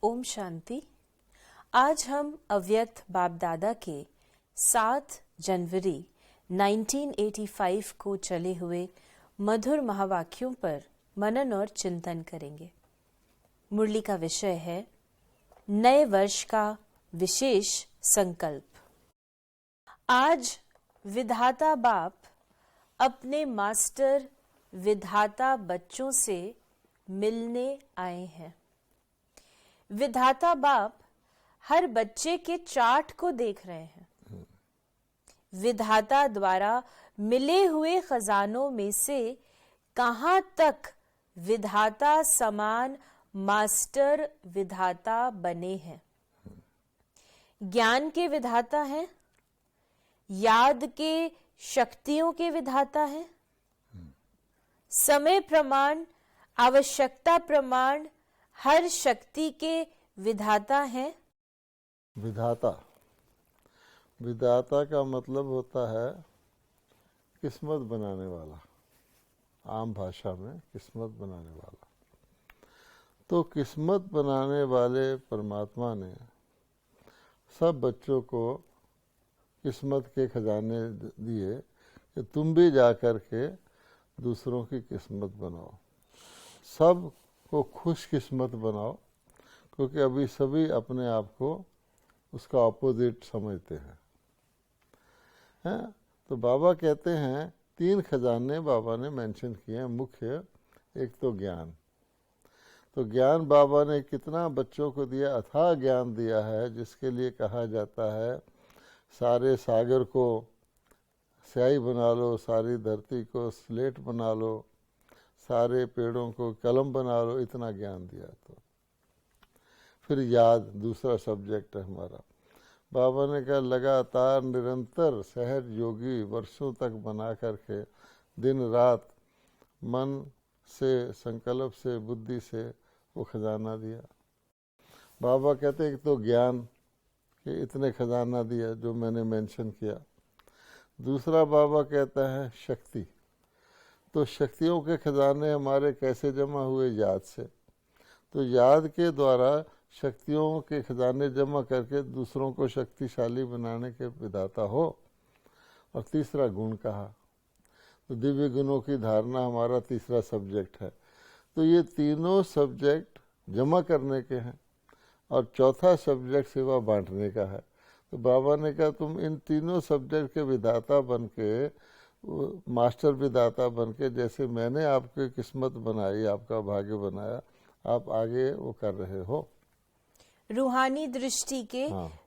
ओम शांति। आज हम अव्यक्त बाप दादा के 7 जनवरी 1985 को चले हुए मधुर महावाक्यों पर मनन और चिंतन करेंगे। मुरली का विषय है नए वर्ष का विशेष संकल्प। आज विधाता बाप अपने मास्टर विधाता बच्चों से मिलने आए हैं। विधाता बाप हर बच्चे के चार्ट को देख रहे हैं। विधाता द्वारा मिले हुए खजानों में से कहां तक विधाता समान मास्टर विधाता बने हैं। ज्ञान के विधाता हैं, याद के शक्तियों के विधाता हैं, समय प्रमाण आवश्यकता प्रमाण हर शक्ति के विधाता हैं। विधाता का मतलब होता है किस्मत बनाने वाला, आम भाषा में किस्मत बनाने वाला। तो किस्मत बनाने वाले परमात्मा ने सब बच्चों को किस्मत के खजाने दिए कि तुम भी जा कर के दूसरों की किस्मत बनाओ, सब को खुश किस्मत बनाओ, क्योंकि अभी सभी अपने आप को उसका ऑपोजिट समझते हैं। तो बाबा कहते हैं 3 खजाने बाबा ने मेंशन किए हैं मुख्य। एक तो ज्ञान, तो ज्ञान बाबा ने कितना बच्चों को दिया, अथाह ज्ञान दिया है, जिसके लिए कहा जाता है सारे सागर को स्याही बना लो, सारी धरती को स्लेट बना लो, सारे पेड़ों को कलम बना लो, इतना ज्ञान दिया। तो फिर याद दूसरा सब्जेक्ट है हमारा। बाबा ने कहा लगातार निरंतर सहज योगी वर्षों तक बना करके दिन रात मन से, संकल्प से, बुद्धि से वो खजाना दिया। बाबा कहते हैं कि तो ज्ञान के इतने खजाना दिया जो मैंने मेंशन किया। दूसरा बाबा कहता है शक्ति। तो शक्तियों के खजाने हमारे कैसे जमा हुए? याद से। तो याद के द्वारा शक्तियों के खजाने जमा करके दूसरों को शक्तिशाली बनाने के विधाता हो। और तीसरा गुण कहा, तो दिव्य गुणों की धारणा हमारा तीसरा सब्जेक्ट है। तो ये तीनों सब्जेक्ट जमा करने के हैं और चौथा सब्जेक्ट सेवा बांटने का है। तो बाबा ने कहा तुम इन तीनों सब्जेक्ट के विधाता बन के, मास्टर विधाता बन के, जैसे मैंने आपकी किस्मत बनाई, आपका भाग्य बनाया, आप आगे वो कर रहे हो। रूहानी दृष्टि के,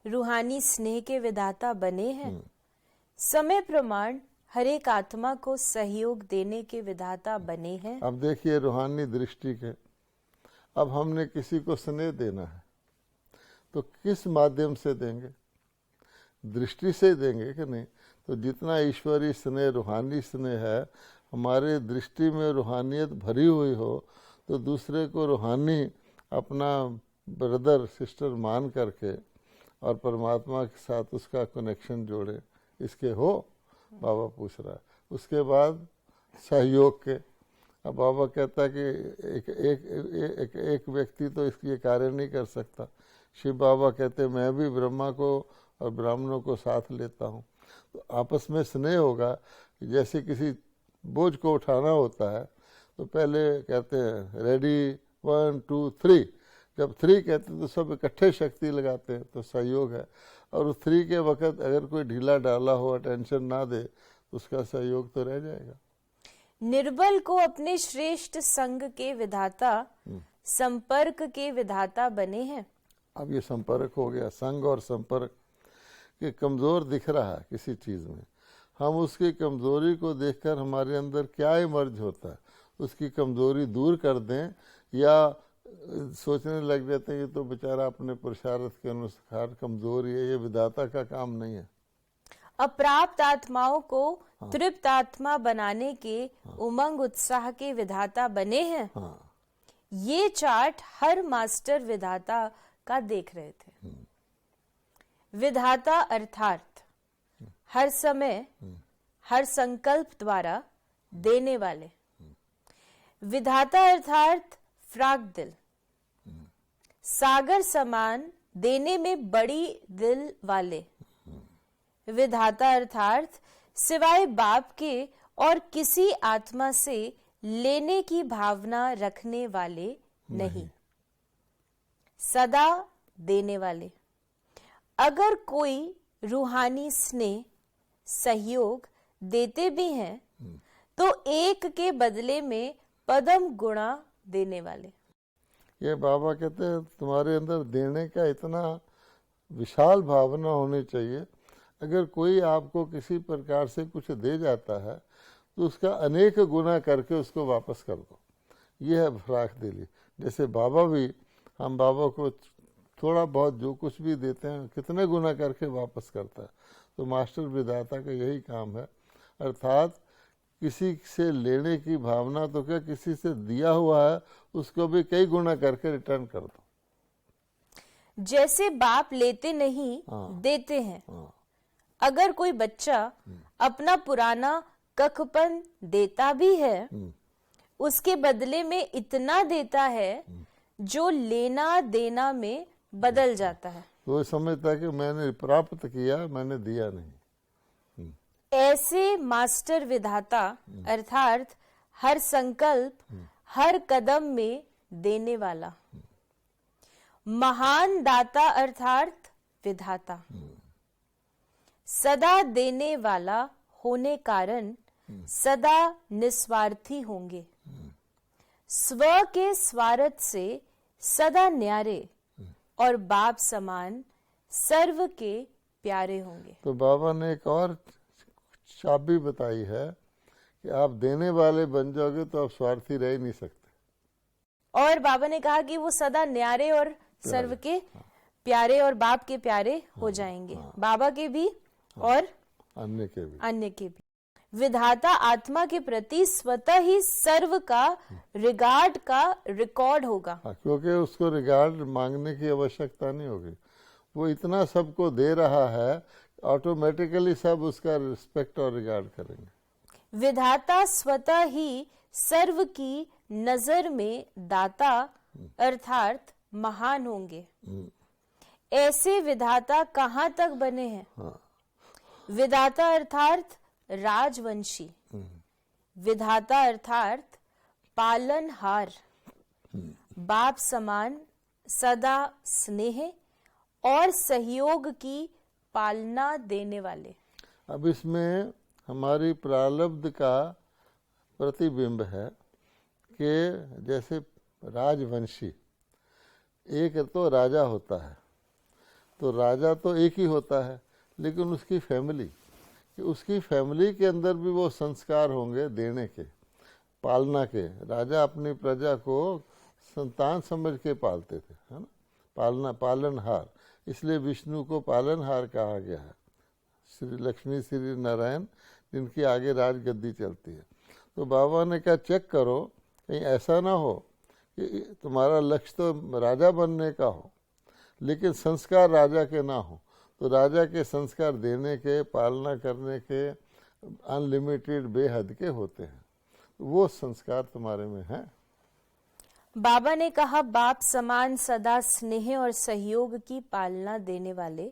रूहानी स्नेह के विधाता बने हैं। समय प्रमाण हर एक आत्मा को सहयोग देने के विधाता बने हैं। अब देखिए रूहानी दृष्टि के, अब हमने किसी को स्नेह देना है तो किस माध्यम से देंगे? दृष्टि से देंगे कि नहीं? तो जितना ईश्वरीय स्नेह, रूहानी स्नेह है, हमारे दृष्टि में रूहानियत भरी हुई हो, तो दूसरे को रूहानी अपना ब्रदर सिस्टर मान करके और परमात्मा के साथ उसका कनेक्शन जोड़े, इसके हो? बाबा पूछ रहा है। उसके बाद सहयोग के। अब बाबा कहता है कि एक व्यक्ति तो इसके कार्य नहीं कर सकता। शिव बाबा कहते मैं भी ब्रह्मा को और ब्राह्मणों को साथ लेता हूँ। तो आपस में स्नेह होगा। जैसे किसी बोझ को उठाना होता है तो पहले कहते हैं रेडी 1 2 3। जब 3 कहते हैं तो सब इकट्ठे शक्ति लगाते हैं, तो सहयोग है। और उस 3 के वक्त अगर कोई ढीला डाला हो, अटेंशन ना दे, तो उसका सहयोग तो रह जाएगा। निर्बल को अपने श्रेष्ठ संग के विधाता, संपर्क के विधाता बने हैं। अब ये संपर्क हो गया, संग और संपर्क के। कमज़ोर दिख रहा है किसी चीज़ में, हम उसकी कमज़ोरी को देखकर हमारे अंदर क्या इमर्ज होता है, उसकी कमज़ोरी दूर कर दें, या सोचने लग जाते हैं ये तो बेचारा अपने पुरुषार्थ के अनुसार कमज़ोर है, ये विधाता का काम नहीं है। अप्राप्त आत्माओं को तृप्त आत्मा बनाने के उमंग उत्साह के विधाता बने हैं। ये चार्ट हर मास्टर विधाता का देख रहे थे। विधाता अर्थात हर समय हर संकल्प द्वारा देने वाले। विधाता अर्थात फ्राक दिल, सागर समान देने में बड़ी दिल वाले। विधाता अर्थात सिवाय बाप के और किसी आत्मा से लेने की भावना रखने वाले नहीं, सदा देने वाले। अगर कोई रूहानी स्नेह सहयोग देते भी हैं तो एक के बदले में पदम गुणा देने वाले। ये बाबा कहते हैं तुम्हारे अंदर देने का इतना विशाल भावना होनी चाहिए। अगर कोई आपको किसी प्रकार से कुछ दे जाता है तो उसका अनेक गुना करके उसको वापस कर दो। ये है फराख दिली। जैसे बाबा भी, हम बाबा को थोड़ा बहुत जो कुछ भी देते हैं कितने गुना करके वापस करता है। तो मास्टर विधाता का यही काम है, अर्थात किसी से लेने की भावना तो क्या, किसी से दिया हुआ है उसको भी कई गुना करके रिटर्न कर दो। जैसे बाप लेते नहीं देते हैं। अगर कोई बच्चा अपना पुराना कखपन देता भी है, उसके बदले में इतना देता है जो लेना देना में बदल जाता है। वो समझता है कि मैंने प्राप्त किया, मैंने दिया नहीं। ऐसे मास्टर विधाता अर्थात हर संकल्प, हर कदम में देने वाला, महान दाता अर्थात विधाता, सदा देने वाला होने कारण सदा निस्वार्थी होंगे। स्व के स्वार्थ से सदा न्यारे और बाप समान सर्व के प्यारे होंगे। तो बाबा ने एक और चाबी बताई है कि आप देने वाले बन जाओगे तो आप स्वार्थी रह ही नहीं सकते। और बाबा ने कहा कि वो सदा न्यारे और सर्व के प्यारे और बाप के प्यारे हो जाएंगे, बाबा के भी और अन्य के भी। विधाता आत्मा के प्रति स्वतः ही सर्व का रिगार्ड का रिकॉर्ड होगा। क्योंकि उसको रिगार्ड मांगने की आवश्यकता नहीं होगी, वो इतना सबको दे रहा है, ऑटोमेटिकली सब उसका रिस्पेक्ट और रिगार्ड करेंगे। विधाता स्वतः ही सर्व की नजर में दाता अर्थात महान होंगे। ऐसे विधाता कहाँ तक बने हैं? विधाता अर्थात राजवंशी, विधाता अर्थात पालनहार, बाप समान सदा स्नेह और सहयोग की पालना देने वाले। अब इसमें हमारी प्रारब्ध का प्रतिबिंब है कि जैसे राजवंशी, एक तो राजा होता है, तो राजा तो एक ही होता है, लेकिन उसकी फैमिली, कि उसकी फैमिली के अंदर भी वो संस्कार होंगे देने के, पालना के। राजा अपनी प्रजा को संतान समझ के पालते थे, है ना, पालनहार। इसलिए विष्णु को पालनहार कहा गया है। श्री लक्ष्मी श्री नारायण जिनकी आगे राजगद्दी चलती है। तो बाबा ने कहा चेक करो कहीं ऐसा ना हो कि तुम्हारा लक्ष्य तो राजा बनने का हो लेकिन संस्कार राजा के ना हो। तो राजा के संस्कार देने के, पालना करने के अनलिमिटेड, बेहद के होते हैं। वो संस्कार तुम्हारे में है। बाबा ने कहा बाप समान सदा स्नेह और सहयोग की पालना देने वाले,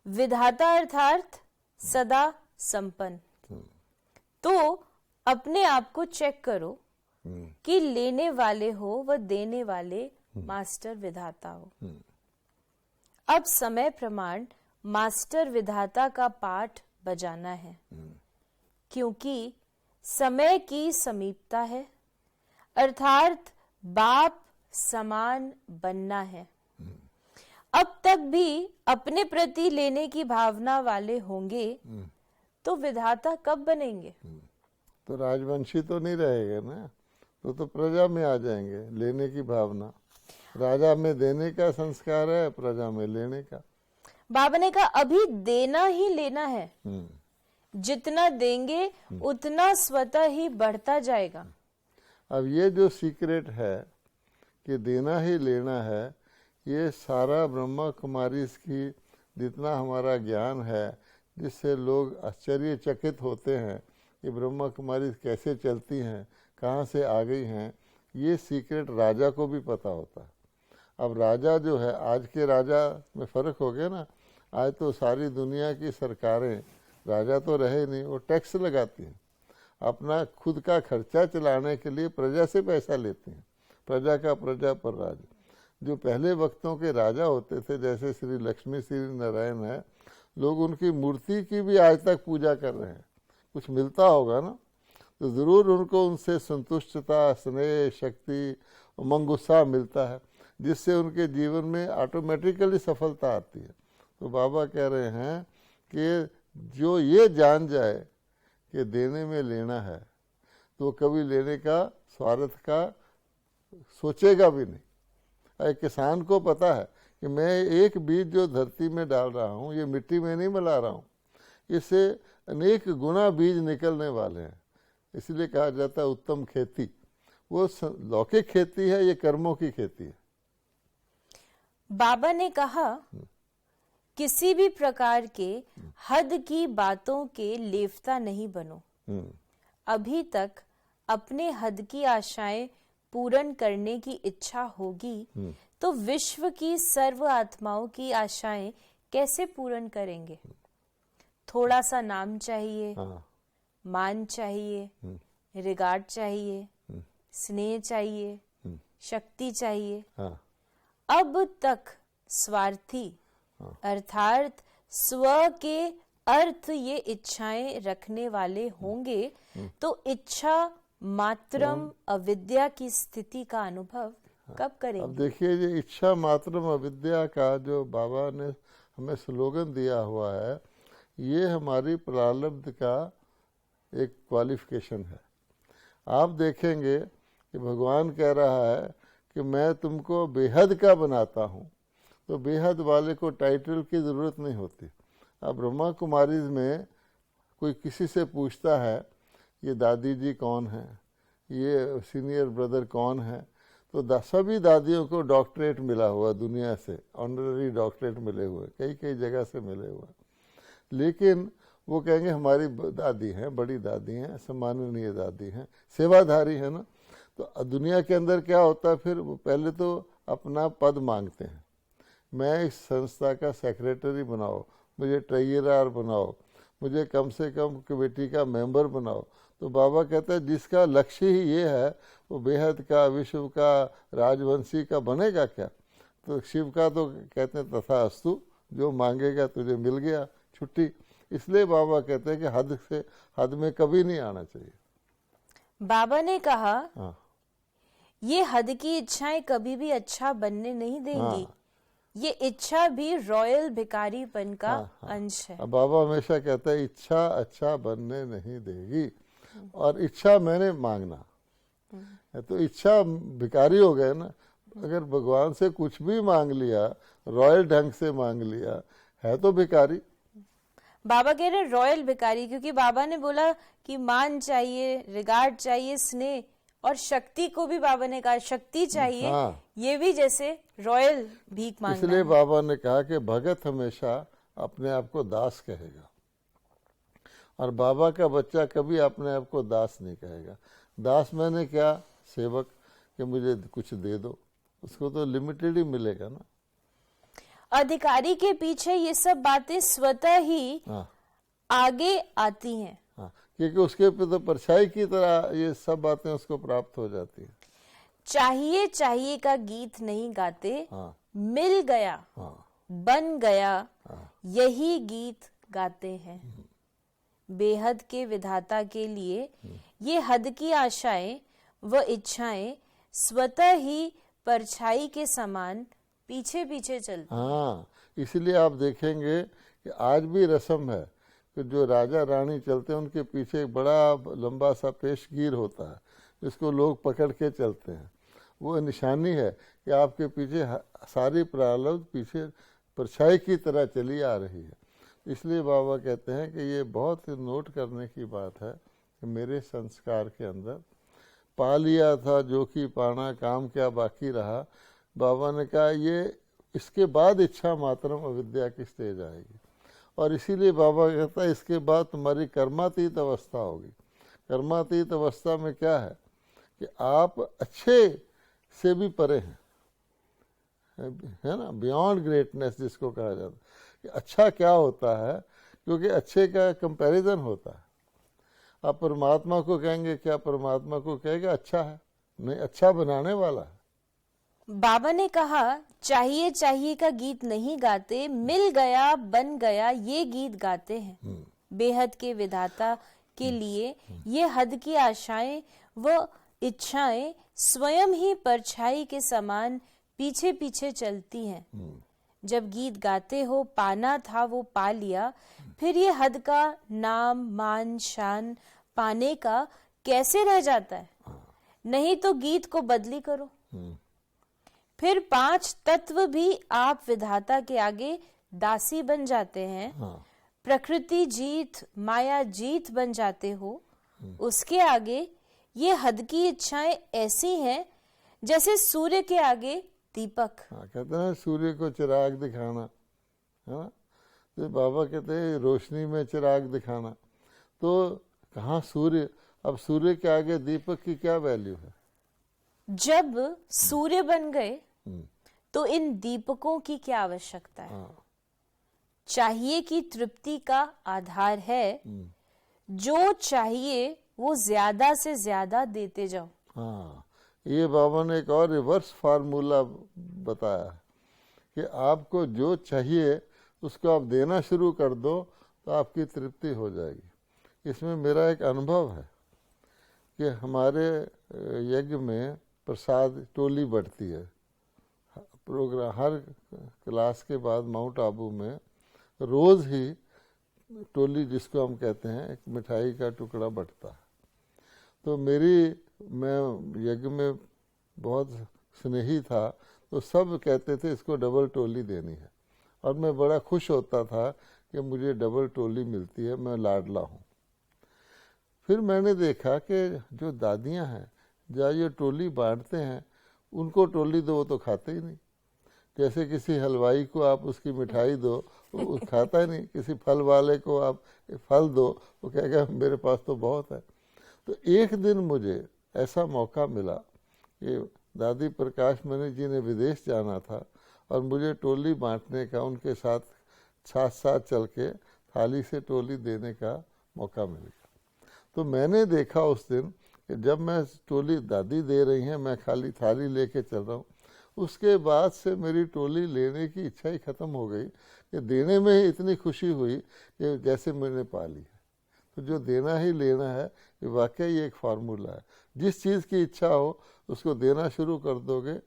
विधाता अर्थात सदा संपन्न। तो अपने आप को चेक करो कि लेने वाले हो व देने वाले मास्टर विधाता हो। अब समय प्रमाण मास्टर विधाता का पाठ बजाना है, क्योंकि समय की समीपता है, अर्थात बाप समान बनना है। अब तक भी अपने प्रति लेने की भावना वाले होंगे तो विधाता कब बनेंगे? तो राजवंशी तो नहीं रहेगा ना, तो प्रजा में आ जाएंगे। लेने की भावना, राजा में देने का संस्कार है, प्रजा में लेने का। बाबा ने कहा अभी देना ही लेना है, जितना देंगे उतना स्वतः ही बढ़ता जाएगा। अब ये जो सीक्रेट है कि देना ही लेना है, ये सारा ब्रह्मा कुमारी की जितना हमारा ज्ञान है, जिससे लोग आश्चर्यचकित होते हैं कि ब्रह्मा कुमारी कैसे चलती हैं, कहाँ से आ गई हैं, ये सीक्रेट राजा को भी पता होता है। अब राजा जो है, आज के राजा में फ़र्क हो गया ना। आज तो सारी दुनिया की सरकारें, राजा तो रहे नहीं, वो टैक्स लगाती हैं, अपना खुद का खर्चा चलाने के लिए प्रजा से पैसा लेती हैं। प्रजा का प्रजा पर राज। जो पहले वक्तों के राजा होते थे, जैसे श्री लक्ष्मी श्री नारायण है, लोग उनकी मूर्ति की भी आज तक पूजा कर रहे हैं। कुछ मिलता होगा ना, तो ज़रूर उनको उनसे संतुष्टता, स्नेह, शक्ति, उमंग, उत्साह मिलता है, जिससे उनके जीवन में ऑटोमेटिकली सफलता आती है। तो बाबा कह रहे हैं कि जो ये जान जाए कि देने में लेना है, तो कभी लेने का, स्वार्थ का सोचेगा भी नहीं। एक किसान को पता है कि मैं एक बीज जो धरती में डाल रहा हूँ, ये मिट्टी में नहीं मिला रहा हूँ, इससे अनेक गुना बीज निकलने वाले हैं। इसलिए कहा जाता है उत्तम खेती वो लौकिक खेती है, ये कर्मों की खेती है। बाबा ने कहा, किसी भी प्रकार के हद की बातों के लेफ्ता नहीं बनो। अभी तक अपने हद की आशाएं पूर्ण करने की इच्छा होगी तो विश्व की सर्व आत्माओं की आशाएं कैसे पूर्ण करेंगे? थोड़ा सा नाम चाहिए, मान चाहिए, रिगार्ड चाहिए, स्नेह चाहिए, शक्ति चाहिए। अब तक स्वार्थी अर्थात स्व के अर्थ ये इच्छाएं रखने वाले होंगे तो इच्छा मात्रम अविद्या की स्थिति का अनुभव कब करेंगे? अब देखिए, ये इच्छा मात्रम अविद्या का जो बाबा ने हमें स्लोगन दिया हुआ है, ये हमारी प्रारब्ध का एक क्वालिफिकेशन है। आप देखेंगे कि भगवान कह रहा है कि मैं तुमको बेहद का बनाता हूँ, तो बेहद वाले को टाइटल की ज़रूरत नहीं होती। अब ब्रह्मा कुमारीज में कोई किसी से पूछता है ये दादी जी कौन है, ये सीनियर ब्रदर कौन है, तो सभी दादियों को डॉक्टरेट मिला हुआ दुनिया से, ऑनररी डॉक्टरेट मिले हुए, कई कई जगह से मिले हुए, लेकिन वो कहेंगे हमारी दादी हैं, बड़ी दादी हैं, सम्माननीय दादी हैं, सेवाधारी है ना। तो दुनिया के अंदर क्या होता है फिर, पहले तो अपना पद मांगते हैं, मैं इस संस्था का सेक्रेटरी बनाओ, मुझे ट्रेजरर बनाओ, मुझे कम से कम कमेटी का मेंबर बनाओ। तो बाबा कहते हैं जिसका लक्ष्य ही ये है वो बेहद का, विश्व का, राजवंशी का बनेगा क्या? तो शिव का तो कहते हैं तथास्तु, जो मांगेगा तुझे मिल गया, छुट्टी। इसलिए बाबा कहते हैं कि हद से हद में कभी नहीं आना चाहिए। बाबा ने कहा ये हद की इच्छाएं कभी भी अच्छा बनने नहीं देंगी। ये इच्छा भी रॉयल भिखारीपन का अंश है। बाबा हमेशा कहता है इच्छा अच्छा बनने नहीं देगी, और इच्छा मैंने मांगना, तो इच्छा भिखारी हो गए ना। अगर भगवान से कुछ भी मांग लिया, रॉयल ढंग से मांग लिया, है तो भिखारी। बाबा कह रहे रॉयल भिखारी, क्योंकि बाबा ने बोला कि मान चाहिए, रिगार्ड चाहिए, स्नेह, और शक्ति को भी बाबा ने कहा शक्ति चाहिए। ये भी जैसे रॉयल भीख मांगना। इसलिए बाबा ने कहा कि भगत हमेशा अपने आप को दास कहेगा, और बाबा का बच्चा कभी अपने आप को दास नहीं कहेगा। दास मैंने क्या, सेवक, कि मुझे कुछ दे दो, उसको तो लिमिटेड ही मिलेगा ना। अधिकारी के पीछे ये सब बातें स्वतः ही आगे आती हैं, क्योंकि उसके पे तो परछाई की तरह ये सब बातें उसको प्राप्त हो जाती हैं। चाहिए चाहिए का गीत नहीं गाते, मिल गया, बन गया, यही गीत गाते हैं। बेहद के विधाता के लिए ये हद की आशाएं व इच्छाएं स्वतः ही परछाई के समान पीछे पीछे चलती। इसलिए आप देखेंगे कि आज भी रस्म है कि जो राजा रानी चलते हैं उनके पीछे एक बड़ा लंबा सा पेशगीर होता है, जिसको लोग पकड़ के चलते हैं। वो निशानी है कि आपके पीछे सारी प्रारब्ध पीछे परछाई की तरह चली आ रही है। इसलिए बाबा कहते हैं कि ये बहुत नोट करने की बात है कि मेरे संस्कार के अंदर पा लिया था जो कि पाना, काम क्या बाकी रहा। बाबा ने कहा ये इसके बाद इच्छा मात्रम अविद्या की स्टेज आएगी, और इसीलिए बाबा कहता है इसके बाद तुम्हारी कर्मातीत अवस्था होगी। कर्मातीत अवस्था में क्या है कि आप अच्छे से भी परे हैं, है ना, बियॉन्ड ग्रेटनेस जिसको कहा जाता है कि अच्छा क्या होता है, क्योंकि अच्छे का कंपैरिजन होता है। आप परमात्मा को कहेंगे, क्या परमात्मा को कहेगा अच्छा है? नहीं, अच्छा बनाने वाला है। बाबा ने कहा चाहिए चाहिए का गीत नहीं गाते, मिल गया बन गया ये गीत गाते हैं। बेहद के विधाता के लिए ये हद की आशाएं व इच्छाएं स्वयं ही परछाई के समान पीछे पीछे चलती हैं। जब गीत गाते हो पाना था वो पा लिया, फिर ये हद का नाम मान शान पाने का कैसे रह जाता है? नहीं तो गीत को बदली करो। फिर 5 तत्व भी आप विधाता के आगे दासी बन जाते हैं। प्रकृति जीत माया जीत बन जाते हो। उसके आगे ये हद की इच्छाएं ऐसी हैं जैसे सूर्य के आगे दीपक। कहते हैं सूर्य को चिराग दिखाना, है ना, तो बाबा कहते हैं रोशनी में चिराग दिखाना। तो कहाँ सूर्य, अब सूर्य के आगे दीपक की क्या वैल्यू है? जब सूर्य बन गए तो इन दीपकों की क्या आवश्यकता है? चाहिए की तृप्ति का आधार है। जो चाहिए वो ज्यादा से ज्यादा देते जाओ। हाँ, ये बाबा ने एक और रिवर्स फार्मूला बताया कि आपको जो चाहिए उसको आप देना शुरू कर दो तो आपकी तृप्ति हो जाएगी। इसमें मेरा एक अनुभव है कि हमारे यज्ञ में प्रसाद टोली बढ़ती है। प्रोग्राम हर क्लास के बाद माउंट आबू में रोज़ ही टोली, जिसको हम कहते हैं, एक मिठाई का टुकड़ा बढ़ता है। तो मैं यज्ञ में बहुत स्नेही था, तो सब कहते थे इसको डबल टोली देनी है, और मैं बड़ा खुश होता था कि मुझे डबल टोली मिलती है, मैं लाडला हूँ। फिर मैंने देखा कि जो दादियाँ हैं, जहाँ ये टोली बांटते हैं, उनको टोली दो वो तो खाते ही नहीं। जैसे किसी हलवाई को आप उसकी मिठाई दो वो खाता ही नहीं, किसी फल वाले को आप फल दो वो कहेगा मेरे पास तो बहुत है। तो एक दिन मुझे ऐसा मौका मिला कि दादी प्रकाश मणि जी ने विदेश जाना था और मुझे टोली बांटने का, उनके साथ साथ चल के थाली से टोली देने का मौका मिल गया। तो मैंने देखा उस दिन कि जब मैं टोली दादी दे रही हैं, मैं खाली थाली लेके चल रहा हूँ, उसके बाद से मेरी टोली लेने की इच्छा ही खत्म हो गई कि देने में ही इतनी खुशी हुई कि जैसे मैंने पा ली है। तो जो देना ही लेना है, ये वाकई एक फार्मूला है। जिस चीज़ की इच्छा हो उसको देना शुरू कर दोगे,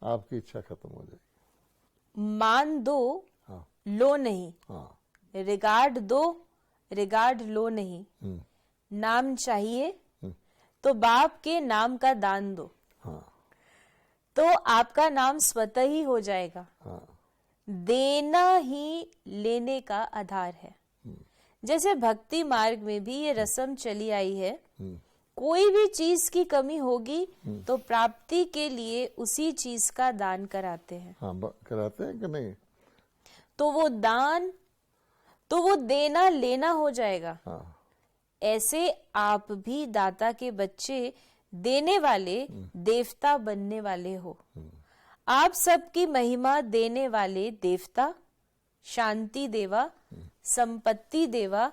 आपकी इच्छा खत्म हो जाएगी। मान दो, हाँ, लो नहीं। हाँ, रिगार्ड दो, रिगार्ड लो नहीं। नाम चाहिए तो बाप के नाम का दान दो। हाँ, तो आपका नाम स्वतः ही हो जाएगा। हाँ, देना ही लेने का आधार है। जैसे भक्ति मार्ग में भी ये रस्म चली आई है, कोई भी चीज की कमी होगी तो प्राप्ति के लिए उसी चीज का दान कराते हैं। हाँ, कराते हैं कि नहीं? तो वो दान, तो वो देना लेना हो जाएगा। हाँ, ऐसे आप भी दाता के बच्चे, देने वाले देवता बनने वाले हो। आप सबकी महिमा देने वाले देवता, शांति देवा, संपत्ति देवा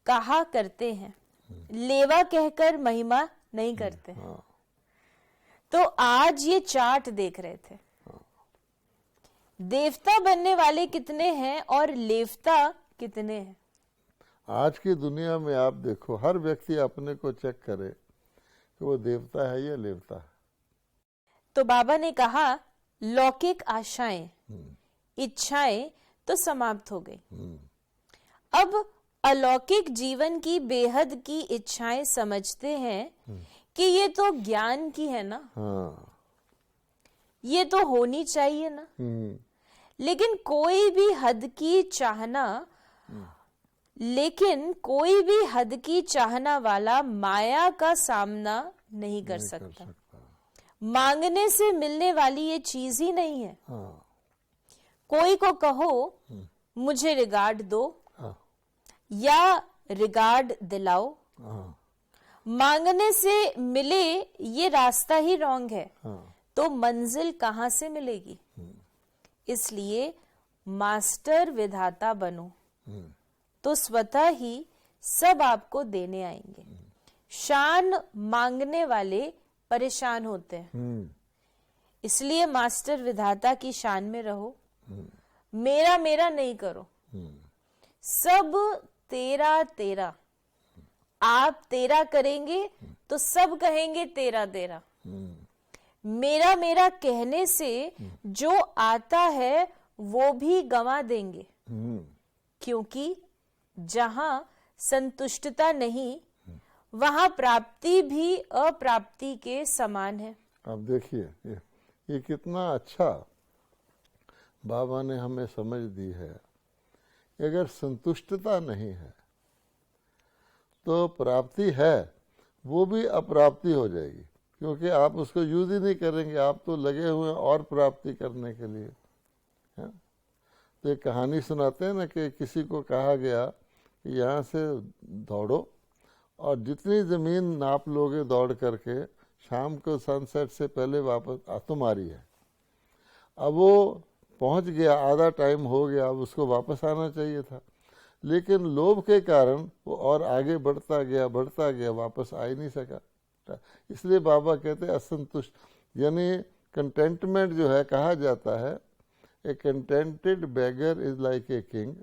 कहा करते हैं, लेवा कहकर महिमा नहीं करते। तो आज ये चार्ट देख रहे थे, देवता बनने वाले कितने हैं और लेवता कितने हैं। आज की दुनिया में आप देखो, हर व्यक्ति अपने को चेक करे कि वो देवता है या लेवता है। तो बाबा ने कहा लौकिक आशाएं, इच्छाएं तो समाप्त हो गई। अब अलौकिक जीवन की बेहद की इच्छाएं समझते हैं कि ये तो ज्ञान की है ना। हाँ, ये तो होनी चाहिए ना। लेकिन कोई भी हद की चाहना, लेकिन कोई भी हद की चाहना वाला माया का सामना नहीं कर सकता। मांगने से मिलने वाली ये चीज ही नहीं है। हाँ, कोई को कहो मुझे रिगार्ड दो, हाँ, या रिगार्ड दिलाओ, हाँ, मांगने से मिले ये रास्ता ही रॉन्ग है। हाँ, तो मंजिल कहाँ से मिलेगी? इसलिए मास्टर विधाता बनो तो स्वतः ही सब आपको देने आएंगे। शान मांगने वाले परेशान होते हैं, इसलिए मास्टर विधाता की शान में रहो। मेरा मेरा नहीं करो, सब तेरा तेरा। आप तेरा करेंगे तो सब कहेंगे तेरा तेरा। मेरा मेरा कहने से जो आता है वो भी गंवा देंगे, क्योंकि जहां संतुष्टता नहीं वहां प्राप्ति भी अप्राप्ति के समान है। अब देखिए ये कितना अच्छा बाबा ने हमें समझ दी है। अगर संतुष्टता नहीं है तो प्राप्ति है वो भी अप्राप्ति हो जाएगी, क्योंकि आप उसको यूज ही नहीं करेंगे, आप तो लगे हुए हैं और प्राप्ति करने के लिए। है? तो एक कहानी सुनाते हैं ना कि किसी को कहा गया कि यहाँ से दौड़ो और जितनी ज़मीन नाप लोगे दौड़ करके शाम को सनसेट से पहले वापस तुम्हारी है। अब वो पहुँच गया, आधा टाइम हो गया, अब उसको वापस आना चाहिए था, लेकिन लोभ के कारण वो और आगे बढ़ता गया, वापस आ ही नहीं सका। इसलिए बाबा कहते हैं असंतुष्ट, यानी कंटेंटमेंट जो है, कहा जाता है a contented beggar is like a king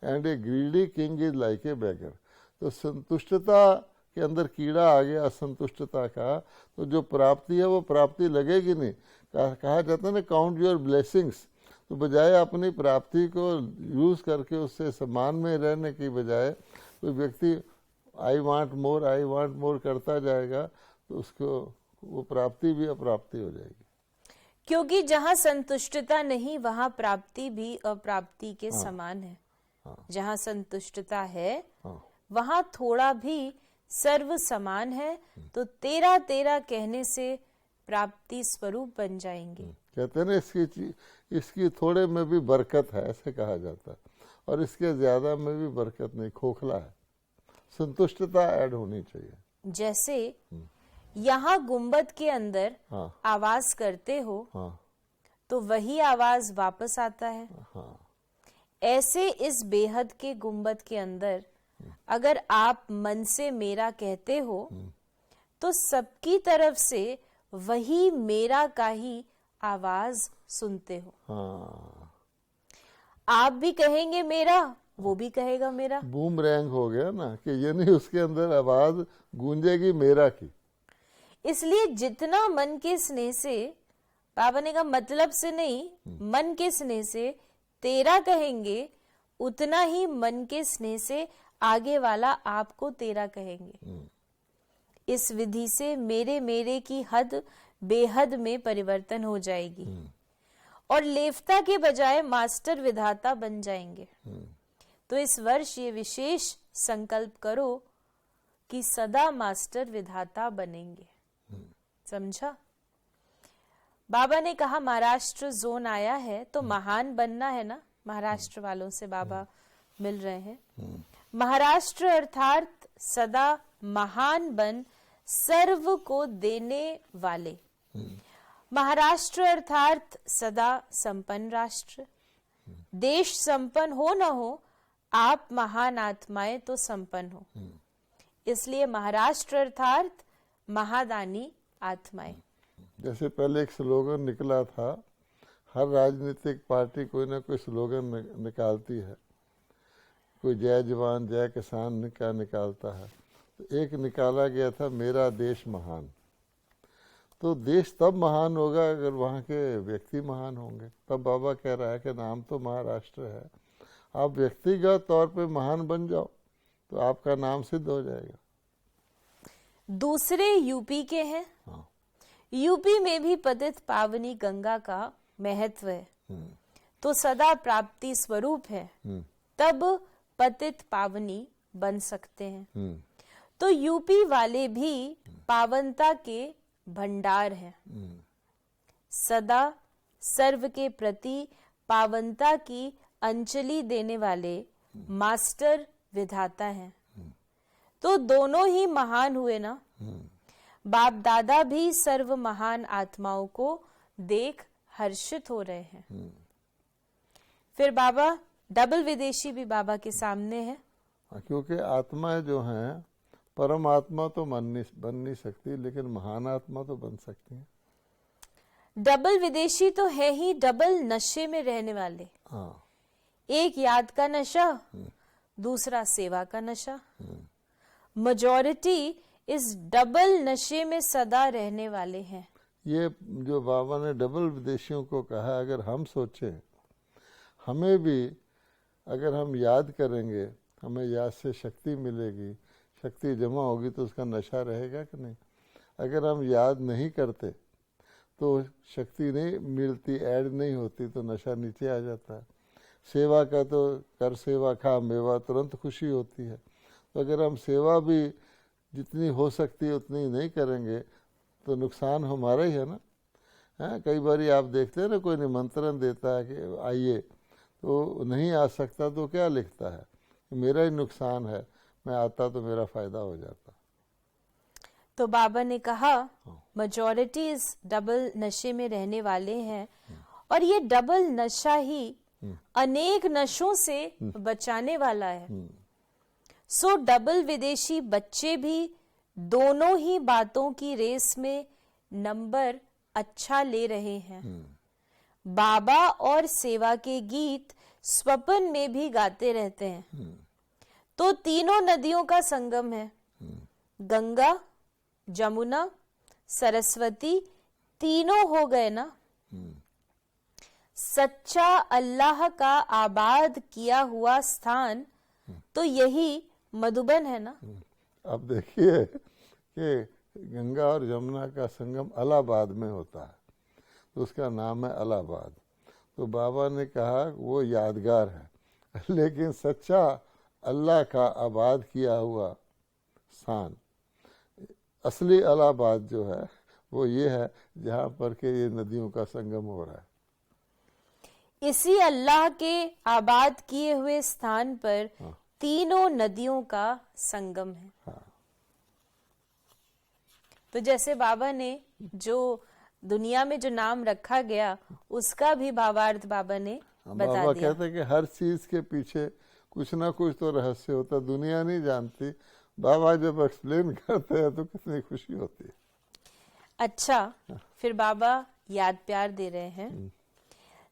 and a greedy king is like a beggar. तो संतुष्टता के अंदर कीड़ा आ गया असंतुष्टता का, तो जो प्राप्ति है वो प्राप्ति लगेगी नहीं। कहा जाता है ना काउंट योर ब्लेसिंग्स, तो बजाय अपनी प्राप्ति को यूज़ करके उससे सम्मान में रहने की बजाय कोई व्यक्ति आई वांट मोर करता जाएगा तो उसको वो प्राप्ति भी अप्राप्ति हो जाएगी। क्योंकि जहाँ संतुष्टता नहीं वहाँ प्राप्ति भी अप्राप्ति के समान है। जहाँ संतुष्टता है वहाँ थोड़ा भी सर्व समान है, तो तेरा तेरा कहने से प्राप्ति स्वरूप बन जाएंगे। कहते हैं ना इसकी थोड़े में भी बरकत है, ऐसे कहा जाता है, और इसके ज्यादा में भी बरकत नहीं, खोखला है। संतुष्टता ऐड होनी चाहिए। जैसे यहाँ गुंबद के अंदर आवाज करते हो तो वही आवाज वापस आता है। ऐसे इस बेहद के गुंबद के अंदर अगर आप मन से मेरा कहते हो तो सबकी तरफ से वही मेरा का ही आवाज सुनते हो। आप भी कहेंगे मेरा, वो भी कहेगा मेरा। बूमरैंग हो गया ना, कि ये नहीं उसके अंदर आवाज गूंजेगी मेरा की। इसलिए जितना मन के स्नेह से, बाबा ने कहा मतलब से नहीं, मन के स्नेह से तेरा कहेंगे, उतना ही मन के स्नेह से आगे वाला आपको तेरा कहेंगे। इस विधि से मेरे मेरे की हद बेहद में परिवर्तन हो जाएगी और लेफ्ता के बजाय मास्टर विधाता बन जाएंगे। तो इस वर्ष ये विशेष संकल्प करो कि सदा मास्टर विधाता बनेंगे। समझा? बाबा ने कहा महाराष्ट्र जोन आया है तो महान बनना है ना। महाराष्ट्र वालों से बाबा मिल रहे हैं। महाराष्ट्र अर्थात सदा महान बन सर्व को देने वाले। महाराष्ट्र अर्थात सदा संपन्न राष्ट्र। देश संपन्न हो न हो, आप महान आत्माएं तो संपन्न हो। इसलिए महाराष्ट्र अर्थात महादानी आत्माएं। जैसे पहले एक स्लोगन निकला था, हर राजनीतिक पार्टी कोई ना कोई स्लोगन निकालती है। कोई जय जवान जय किसान का निकालता है, तो एक निकाला गया था मेरा देश महान। तो देश तब महान होगा अगर वहाँ के व्यक्ति महान होंगे। तब बाबा कह रहा है कि नाम तो महाराष्ट्र है, आप व्यक्तिगत तौर पे महान बन जाओ तो आपका नाम सिद्ध हो जाएगा। दूसरे यूपी के हैं। यूपी में भी पतित पावनी गंगा का महत्व है, तो सदा प्राप्ति स्वरूप है, तब पतित पावनी बन सकते हैं। तो यूपी वाले भी पावनता के भंडार हैं। सदा सर्व के प्रति पावनता की अंजलि देने वाले मास्टर विधाता हैं। तो दोनों ही महान हुए ना। बाप दादा भी सर्व महान आत्माओं को देख हर्षित हो रहे हैं। फिर बाबा डबल विदेशी भी बाबा के सामने है। क्योंकि आत्माएं जो हैं परमात्मा तो बन नहीं सकती, लेकिन महान आत्मा तो बन सकती हैं। डबल विदेशी तो है ही डबल नशे में रहने वाले। हाँ, एक याद का नशा, दूसरा सेवा का नशा। मेजॉरिटी इस डबल नशे में सदा रहने वाले हैं। ये जो बाबा ने डबल विदेशियों को कहा, अगर हम सोचें, हमें भी अगर हम याद करेंगे, हमें याद से शक्ति मिलेगी, शक्ति जमा होगी तो उसका नशा रहेगा कि नहीं। अगर हम याद नहीं करते तो शक्ति नहीं मिलती, ऐड नहीं होती, तो नशा नीचे आ जाता है। सेवा का तो कर सेवा खा मेवा, तुरंत खुशी होती है। तो अगर हम सेवा भी जितनी हो सकती है उतनी नहीं करेंगे तो नुकसान हमारा ही है ना। हाँ, कई बार आप देखते हैं ना, कोई निमंत्रण देता है कि आइए, तो नहीं आ सकता तो क्या लिखता है, मेरा ही नुकसान है, मैं आता तो मेरा फायदा हो जाता। तो बाबा ने कहा मेजॉरिटी इस डबल नशे में रहने वाले हैं, और ये डबल नशा ही अनेक नशों से बचाने वाला है। सो डबल विदेशी बच्चे भी दोनों ही बातों की रेस में नंबर अच्छा ले रहे हैं। बाबा और सेवा के गीत स्वप्न में भी गाते रहते हैं। तो तीनों नदियों का संगम है। गंगा, जमुना, सरस्वती, तीनों हो गए ना। सच्चा अल्लाह का आबाद किया हुआ स्थान तो यही मधुबन है ना। अब देखिए कि गंगा और जमुना का संगम इलाहाबाद में होता है, तो उसका नाम है इलाहाबाद। तो बाबा ने कहा वो यादगार है, लेकिन सच्चा अल्लाह का आबाद किया हुआ स्थान, असली इलाहाबाद जो है वो ये है जहाँ पर के ये नदियों का संगम हो रहा है। इसी अल्लाह के आबाद किए हुए स्थान पर तीनों नदियों का संगम है। तो जैसे बाबा ने जो दुनिया में जो नाम रखा गया उसका भी भावार्थ बाबा ने बता बाबा दिया। कहते हैं कि हर चीज के पीछे कुछ ना कुछ तो रहस्य होता, दुनिया नहीं जानती। बाबा जब एक्सप्लेन करते हैं तो कितनी खुशी होती है। अच्छा, फिर बाबा याद प्यार दे रहे हैं।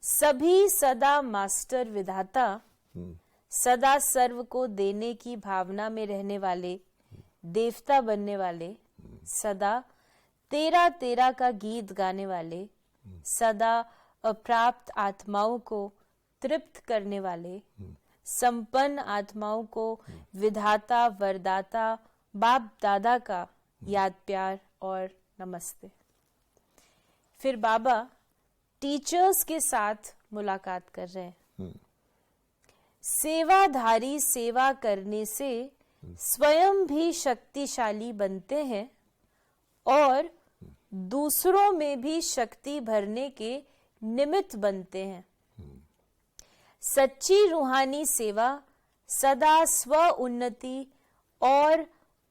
सभी सदा मास्टर विधाता, सदा सर्व को देने की भावना में रहने वाले, देवता बनने वाले, सदा तेरा तेरा का गीत गाने वाले, सदा अप्राप्त आत्माओं को तृप्त करने वाले, संपन्न आत्माओं को विधाता वरदाता बाप दादा का याद प्यार और नमस्ते। फिर बाबा टीचर्स के साथ मुलाकात कर रहे हैं। सेवाधारी सेवा करने से स्वयं भी शक्तिशाली बनते हैं और दूसरों में भी शक्ति भरने के निमित्त बनते हैं। सच्ची रूहानी सेवा सदा स्व उन्नति और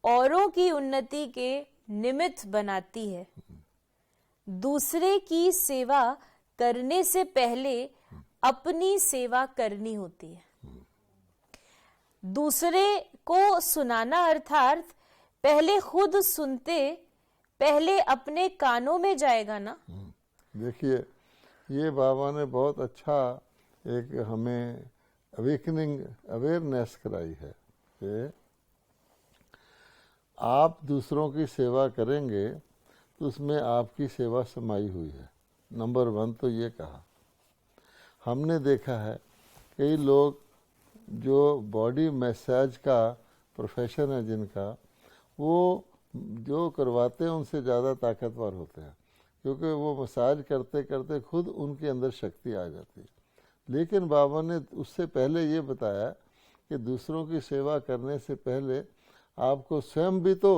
औरों की उन्नति के निमित्त बनाती है। दूसरे की सेवा करने से पहले अपनी सेवा करनी होती है। दूसरे को सुनाना अर्थात पहले खुद सुनते, पहले अपने कानों में जाएगा ना। देखिए ये बाबा ने बहुत अच्छा एक हमें अवेकनिंग अवेयरनेस कराई है कि आप दूसरों की सेवा करेंगे तो उसमें आपकी सेवा समाई हुई है। नंबर 1 तो ये कहा। हमने देखा है कई लोग जो बॉडी मसाज का प्रोफेशन है जिनका, वो जो करवाते हैं उनसे ज़्यादा ताकतवर होते हैं, क्योंकि वो मसाज करते करते खुद उनके अंदर शक्ति आ जाती है। लेकिन बाबा ने उससे पहले ये बताया कि दूसरों की सेवा करने से पहले आपको स्वयं भी तो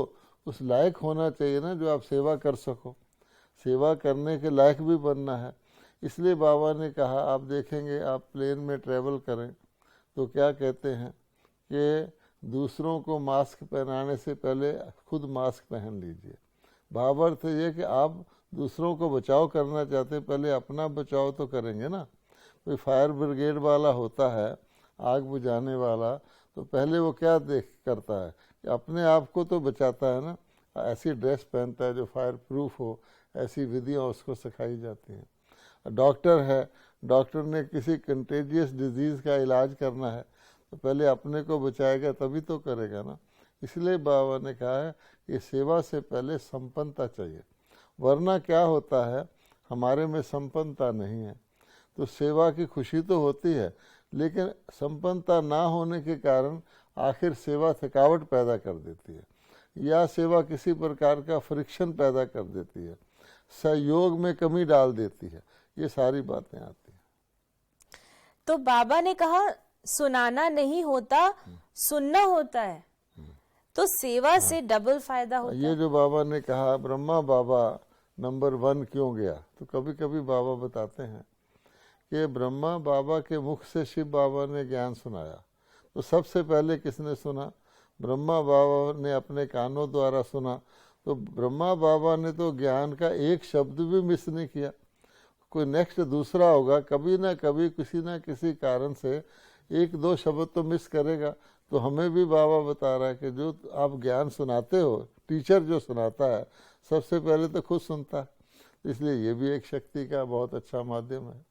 उस लायक होना चाहिए ना जो आप सेवा कर सको। सेवा करने के लायक भी बनना है। इसलिए बाबा ने कहा, आप देखेंगे आप प्लेन में ट्रैवल करें तो क्या कहते हैं कि दूसरों को मास्क पहनाने से पहले खुद मास्क पहन लीजिए। भाव अर्थ ये कि आप दूसरों को बचाव करना चाहते हैं, पहले अपना बचाव तो करेंगे ना। कोई फायर ब्रिगेड वाला होता है, आग बुझाने वाला, तो पहले वो क्या देख करता है कि अपने आप को तो बचाता है ना, ऐसी ड्रेस पहनता है जो फायर प्रूफ हो, ऐसी विधियाँ उसको सिखाई जाती हैं। डॉक्टर है, डॉक्टर ने किसी कंटेजियस डिजीज़ का इलाज करना है तो पहले अपने को बचाएगा तभी तो करेगा ना। इसलिए बाबा ने कहा है कि सेवा से पहले संपन्नता चाहिए, वरना क्या होता है हमारे में संपन्नता नहीं है तो सेवा की खुशी तो होती है, लेकिन संपन्नता ना होने के कारण आखिर सेवा थकावट पैदा कर देती है या सेवा किसी प्रकार का फ्रिक्शन पैदा कर देती है, सहयोग में कमी डाल देती है, ये सारी बातें आती हैं। तो बाबा ने कहा सुनाना नहीं होता, सुनना होता है, तो सेवा से डबल फायदा होता है। ये जो बाबा ने कहा ब्रह्मा बाबा नंबर 1 क्यों गया, तो कभी कभी बाबा बताते हैं कि ब्रह्मा बाबा के मुख से शिव बाबा ने ज्ञान सुनाया, तो सबसे पहले किसने सुना? ब्रह्मा बाबा ने अपने कानों द्वारा सुना। तो ब्रह्मा बाबा ने तो ज्ञान का एक शब्द भी मिस नहीं किया। कोई नेक्स्ट दूसरा होगा, कभी ना कभी किसी ना किसी कारण से 1-2 शब्द तो मिस करेगा। तो हमें भी बाबा बता रहा है कि जो आप ज्ञान सुनाते हो, टीचर जो सुनाता है सबसे पहले तो खुद सुनता है, इसलिए ये भी एक शक्ति का बहुत अच्छा माध्यम है।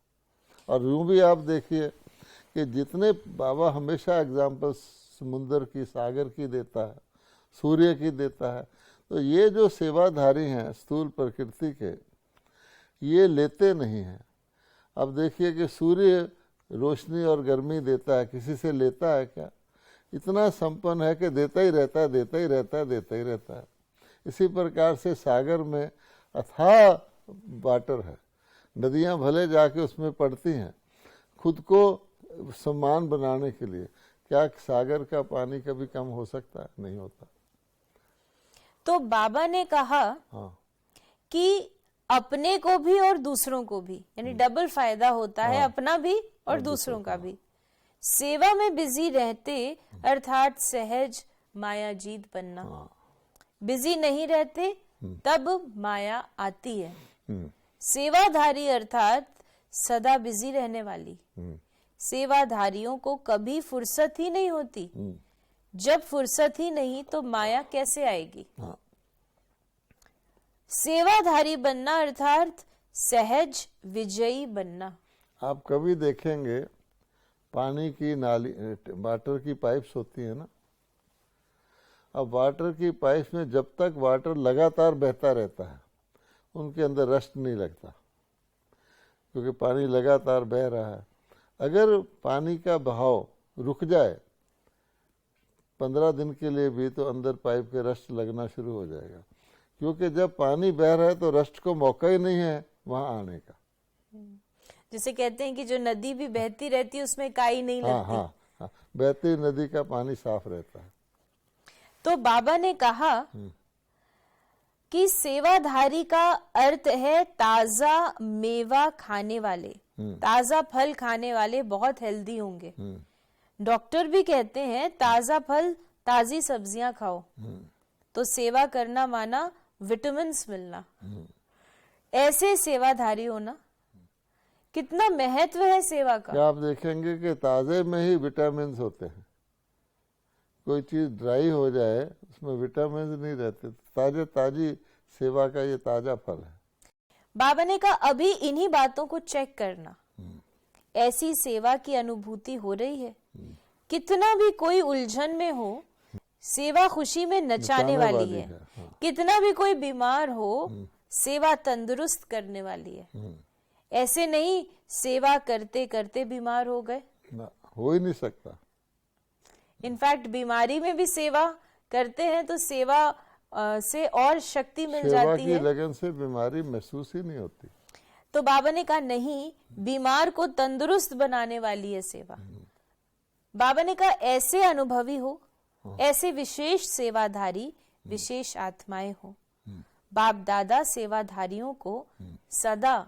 और यूँ भी आप देखिए कि जितने बाबा हमेशा एग्जाम्पल समुद्र की, सागर की देता है, सूर्य की देता है, तो ये जो सेवाधारी हैं स्थूल प्रकृति के, ये लेते नहीं हैं। अब देखिए कि सूर्य रोशनी और गर्मी देता है, किसी से लेता है क्या? इतना संपन्न है कि देता ही रहता है, देता ही रहता है, देता ही रहता है। इसी प्रकार से सागर में अथाह वाटर है, नदियाँ भले जाके उसमें पड़ती हैं खुद को सम्मान बनाने के लिए, क्या सागर का पानी कभी कम हो सकता है? नहीं होता। तो बाबा ने कहा कि अपने को भी और दूसरों को भी, यानी डबल फायदा होता है, अपना भी और दूसरों का भी। सेवा में बिजी रहते अर्थात सहज माया जीत बनना, बिजी नहीं रहते तब माया आती है। सेवाधारी अर्थात सदा बिजी रहने वाली। सेवाधारियों को कभी फुर्सत ही नहीं होती। जब फुर्सत ही नहीं तो माया कैसे आएगी? सेवाधारी बनना अर्थात सहज विजयी बनना। आप कभी देखेंगे पानी की नाली, वाटर की पाइप्स होती है ना, अब वाटर की पाइप्स में जब तक वाटर लगातार बहता रहता है उनके अंदर रस्ट नहीं लगता, क्योंकि पानी लगातार बह रहा है। अगर पानी का बहाव रुक जाए 15 दिन के लिए भी, तो अंदर पाइप के रस्ट लगना शुरू हो जाएगा, क्योंकि जब पानी बह रहा है तो रस्ट को मौका ही नहीं है वहां आने का। जिसे कहते हैं कि जो नदी भी बहती रहती है उसमें काई नहीं लगती। हाँ, बहती नदी का पानी साफ रहता है। तो बाबा ने कहा कि सेवाधारी का अर्थ है ताजा मेवा खाने वाले, ताजा फल खाने वाले बहुत हेल्दी होंगे। डॉक्टर भी कहते हैं ताजा फल, ताजी सब्जियां खाओ। तो सेवा करना माना विटामिन मिलना। ऐसे सेवाधारी होना, कितना महत्व है सेवा का। क्या आप देखेंगे कि ताजे में ही विटामिन होते हैं। कोई चीज ड्राई हो जाए उसमें विटामिन नहीं रहते। ताजी सेवा का ये ताजा फल है। बाबा ने कहा अभी इन्हीं बातों को चेक करना। ऐसी सेवा की अनुभूति हो रही है। कितना भी कोई उलझन में हो, सेवा खुशी में नचाने वाली है। कितना भी कोई बीमार हो, सेवा तंदुरुस्त करने वाली है। ऐसे नहीं सेवा करते करते बीमार हो गए, हो ही नहीं सकता। इनफैक्ट बीमारी में भी सेवा करते हैं तो सेवा से और शक्ति मिल जाती है। सेवा की लगन से बीमारी महसूस ही नहीं होती। तो बाबा ने कहा नहीं, बीमार को तंदुरुस्त बनाने वाली है सेवा। बाबा ने कहा ऐसे अनुभवी हो, ऐसे विशेष सेवाधारी, विशेष आत्माएं हो। बाप दादा सेवाधारियों को सदा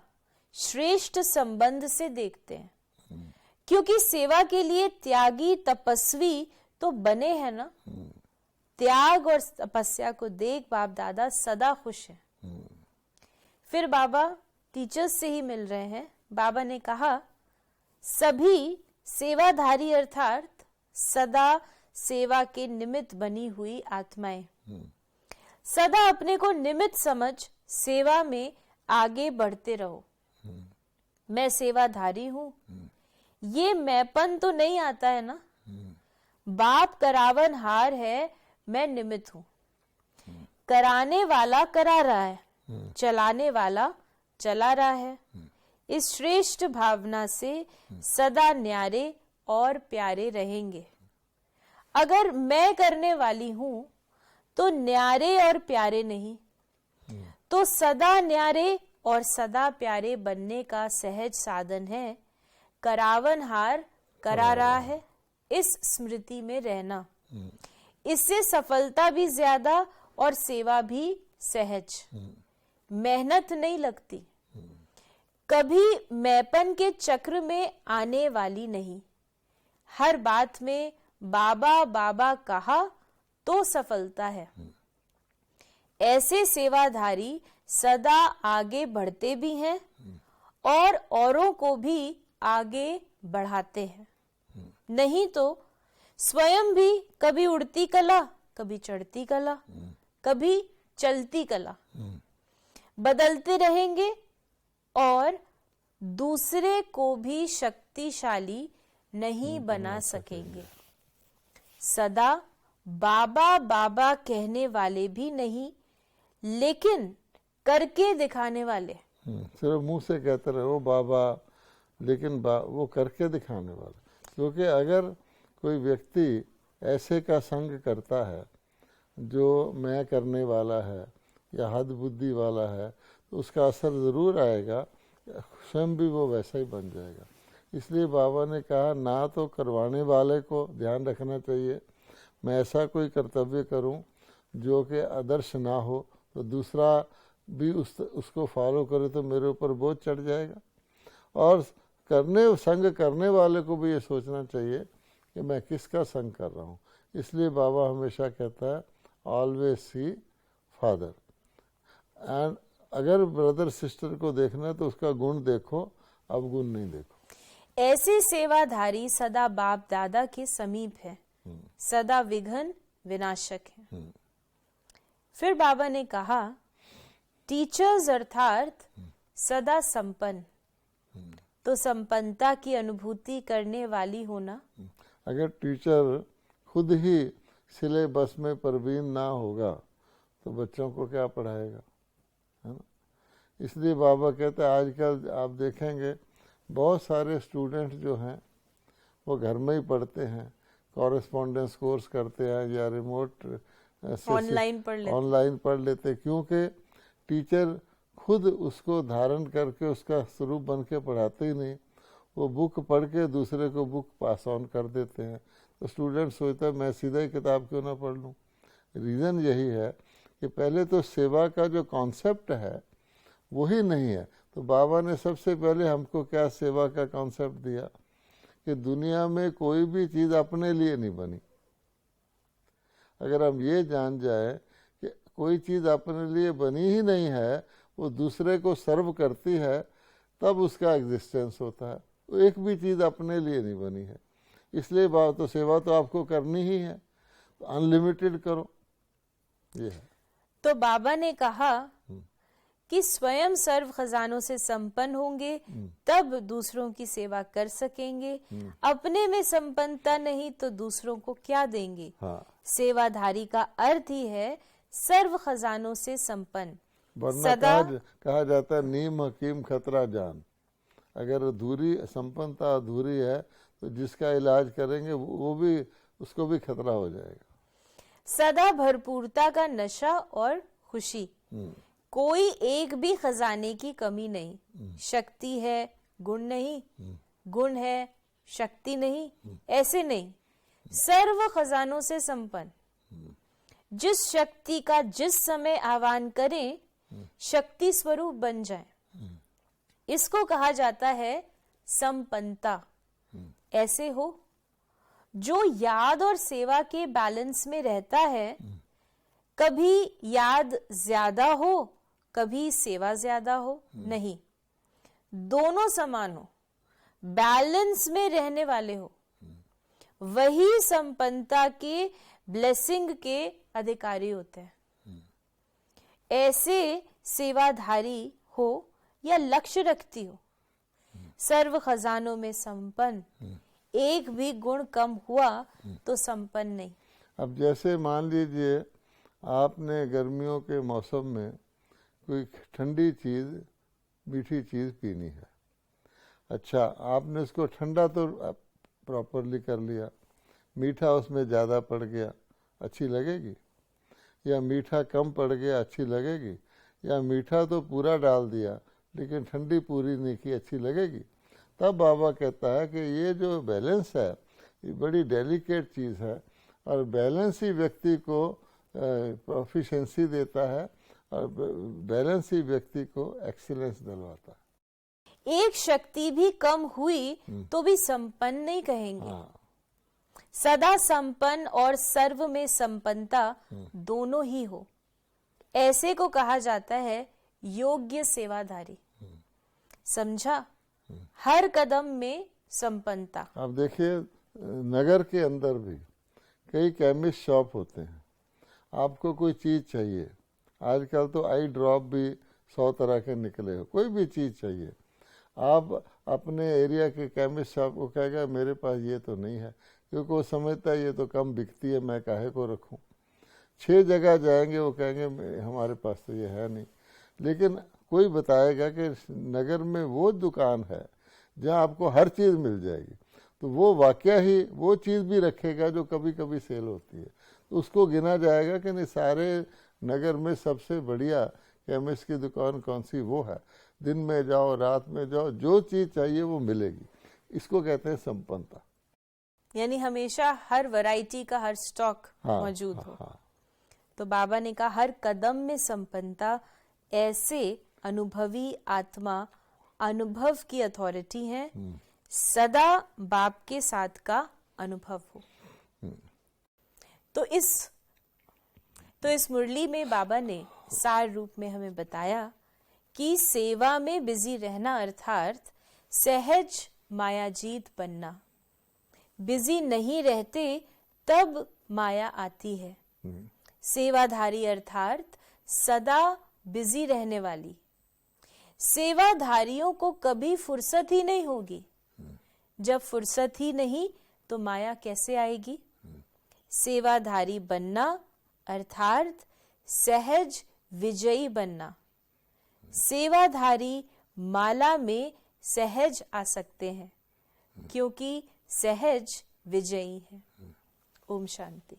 श्रेष्ठ संबंध से देखते हैं, क्योंकि सेवा के लिए त्यागी तपस्वी तो बने हैं ना। त्याग और तपस्या को देख बाप दादा सदा खुश हैं। फिर बाबा टीचर्स से ही मिल रहे हैं। बाबा ने कहा, सभी सेवाधारी अर्थात सदा सेवा के निमित्त बनी हुई आत्माएं, सदा अपने को निमित्त समझ सेवा में आगे बढ़ते रहो। मैं सेवाधारी हूं, ये मैंपन तो नहीं आता है ना। बाप करावन हार है, मैं निमित्त हूं। कराने वाला करा रहा है, चलाने वाला चला रहा है। इस श्रेष्ठ भावना से सदा न्यारे और प्यारे रहेंगे। अगर मैं करने वाली हूं तो न्यारे और प्यारे नहीं, तो सदा न्यारे और सदा प्यारे बनने का सहज साधन है करावन हार करा रहा है, इस स्मृति में रहना। इससे सफलता भी ज्यादा और सेवा भी सहज। मेहनत नहीं लगती, कभी मैपन के चक्र में आने वाली नहीं। हर बात में बाबा बाबा कहा तो सफलता है। ऐसे सेवाधारी सदा आगे बढ़ते भी हैं और औरों को भी आगे बढ़ाते हैं। नहीं तो स्वयं भी कभी उड़ती कला, कभी चढ़ती कला, कभी चलती कला बदलते रहेंगे और दूसरे को भी शक्तिशाली नहीं बना सकेंगे। सदा बाबा बाबा कहने वाले भी नहीं, लेकिन करके दिखाने वाले। सिर्फ मुंह से कहते रहे वो बाबा, लेकिन वो करके दिखाने वाले। क्योंकि अगर कोई व्यक्ति ऐसे का संग करता है जो मैं करने वाला है या हद बुद्धि वाला है, तो उसका असर ज़रूर आएगा, स्वयं भी वो वैसा ही बन जाएगा। इसलिए बाबा ने कहा, ना तो करवाने वाले को ध्यान रखना चाहिए, मैं ऐसा कोई कर्तव्य करूं जो कि आदर्श ना हो, तो दूसरा भी उसको फॉलो करे तो मेरे ऊपर बोझ चढ़ जाएगा। और संग करने वाले को भी ये सोचना चाहिए कि मैं किसका संग कर रहा हूँ। इसलिए बाबा हमेशा कहता है, ऑलवेज सी फादर। एंड अगर ब्रदर सिस्टर को देखना है तो उसका गुण देखो, अब गुण नहीं देखो। ऐसे सेवाधारी सदा बाप दादा के समीप है, सदा विघ्न विनाशक है। फिर बाबा ने कहा, टीचर्स अर्थात सदा संपन्न, तो संपन्नता की अनुभूति करने वाली होना। अगर टीचर खुद ही सिलेबस में प्रवीण ना होगा तो बच्चों को क्या पढ़ाएगा, है ना। इसलिए बाबा कहते हैं, आजकल आप देखेंगे बहुत सारे स्टूडेंट जो हैं वो घर में ही पढ़ते हैं, कॉरेस्पॉन्डेंस कोर्स करते हैं या रिमोट ऑनलाइन पढ़ लेते, क्योंकि टीचर खुद उसको धारण करके उसका स्वरूप बन के पढ़ाते ही नहीं, वो बुक पढ़ के दूसरे को बुक पास ऑन कर देते हैं। तो स्टूडेंट सोचता है मैं सीधा ही किताब क्यों ना पढ़ लूँ। रीज़न यही है कि पहले तो सेवा का जो कॉन्सेप्ट है वही नहीं है। तो बाबा ने सबसे पहले हमको क्या सेवा का कॉन्सेप्ट दिया कि दुनिया में कोई भी चीज़ अपने लिए नहीं बनी। अगर हम ये जान जाए कि कोई चीज़ अपने लिए बनी ही नहीं है, वो दूसरे को सर्व करती है, तब उसका एग्जिस्टेंस होता है। तो एक भी चीज़ अपने लिए नहीं बनी है। इसलिए बात तो सेवा तो आपको करनी ही है, तो अनलिमिटेड करो, ये है। तो बाबा ने कहा कि स्वयं सर्व खजानों से संपन्न होंगे तब दूसरों की सेवा कर सकेंगे। अपने में संपन्नता नहीं तो दूसरों को क्या देंगे। हाँ। सेवाधारी का अर्थ ही है सर्व खजानों से संपन्न। वरना कहा जाता है नीम हकीम खतरा जान। अगर अधूरी संपन्नता अधूरी है तो जिसका इलाज करेंगे वो भी, उसको भी खतरा हो जाएगा। सदा भरपूरता का नशा और खुशी, कोई एक भी खजाने की कमी नहीं। शक्ति है गुण नहीं, गुण है शक्ति नहीं, ऐसे नहीं, सर्व खजानों से संपन्न। जिस शक्ति का जिस समय आह्वान करें शक्ति स्वरूप बन जाए, इसको कहा जाता है संपन्नता। ऐसे हो जो याद और सेवा के बैलेंस में रहता है, कभी याद ज्यादा हो, कभी सेवा ज्यादा हो, नहीं, दोनों समान हो, बैलेंस में रहने वाले हो, वही संपन्नता के ब्लेसिंग के अधिकारी होते हैं। ऐसे सेवाधारी हो या लक्ष्य रखती हो, सर्व खजानों में संपन्न, एक भी गुण कम हुआ तो संपन्न नहीं। अब जैसे मान लीजिए आपने गर्मियों के मौसम में कोई ठंडी चीज़, मीठी चीज़ पीनी है। अच्छा, आपने उसको ठंडा तो प्रॉपरली कर लिया, मीठा उसमें ज़्यादा पड़ गया, अच्छी लगेगी? या मीठा कम पड़ गया, अच्छी लगेगी? या मीठा तो पूरा डाल दिया लेकिन ठंडी पूरी नहीं की, अच्छी लगेगी? तब बाबा कहता है कि ये जो बैलेंस है ये बड़ी डेलिकेट चीज़ है, और बैलेंस ही व्यक्ति को प्रोफिशिएंसी देता है, और बैलेंस ही व्यक्ति को एक्सीलेंस दिलवाता है। एक शक्ति भी कम हुई तो भी संपन्न नहीं कहेंगे। सदा संपन्न और सर्व में संपन्नता दोनों ही हो, ऐसे को कहा जाता है योग्य सेवाधारी। समझा? हर कदम में संपन्नता। अब देखिए, नगर के अंदर भी कई केमिस्ट शॉप होते हैं। आपको कोई चीज़ चाहिए, आजकल तो आई ड्रॉप भी 100 तरह के निकले हो, कोई भी चीज़ चाहिए, आप अपने एरिया के केमिस्ट शॉप को कहेगा मेरे पास ये तो नहीं है, क्योंकि वो समझता है ये तो कम बिकती है, मैं काहे को रखूं। 6 जगह जाएंगे, वो कहेंगे हमारे पास तो ये है नहीं। लेकिन कोई बताएगा कि नगर में वो दुकान है जहाँ आपको हर चीज़ मिल जाएगी, तो वो वाकया ही वो चीज़ भी रखेगा जो कभी कभी सेल होती है, तो उसको गिना जाएगा कि नहीं सारे नगर में सबसे बढ़िया केमिस्ट की दुकान कौन सी, वो है। दिन में जाओ, रात में जाओ, जो चीज़ चाहिए वो मिलेगी। इसको कहते हैं संपन्नता। यानी हमेशा हर वैरायटी का हर स्टॉक मौजूद हो। तो बाबा ने कहा हर कदम में संपन्नता, ऐसे अनुभवी आत्मा अनुभव की अथॉरिटी है, सदा बाप के साथ का अनुभव हो। तो इस मुरली में बाबा ने सार रूप में हमें बताया कि सेवा में बिजी रहना अर्थात सहज मायाजीत बनना। बिजी नहीं रहते तब माया आती है। सेवाधारी अर्थात सदा बिजी रहने वाली। सेवाधारियों को कभी फुर्सत ही नहीं होगी। जब फुर्सत ही नहीं तो माया कैसे आएगी? सेवाधारी बनना अर्थात सहज विजयी बनना। सेवाधारी माला में सहज आ सकते हैं क्योंकि सहज विजयी है। ओम शांति।